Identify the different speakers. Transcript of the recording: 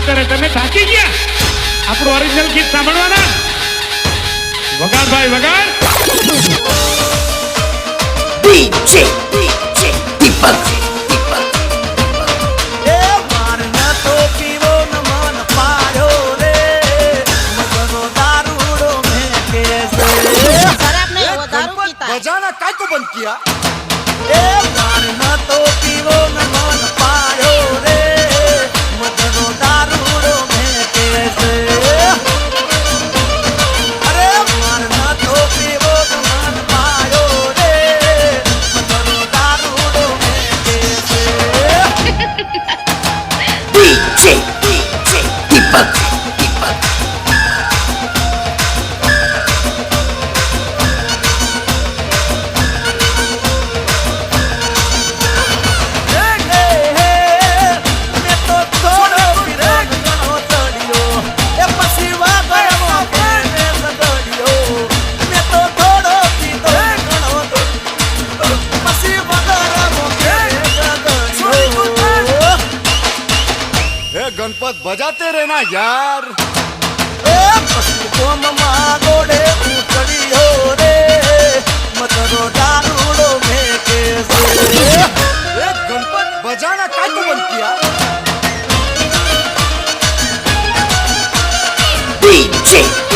Speaker 1: અત્યારે તમે થાકી ગયા આપણું ઓરિજિનલ ગીત સાંભળવાના વગાડ ભાઈ વગાડ
Speaker 2: DJ દીપક
Speaker 3: बजाना काय को बंद किया ए मारना तो पीवो न मन पायो रे मदनो दारूड़ो में कैसे अरे मारना तो पीवो न मन पायो रे मदनो दारूड़ो में कैसे
Speaker 2: DJ દીપક
Speaker 3: गणपत बजाते रहना यार ए पशु मम्मा गोड़े चढ़ी हो रे मतरो दारूड़ो में कैसे ए गणपत बजाना काय को बंद किया
Speaker 2: DJ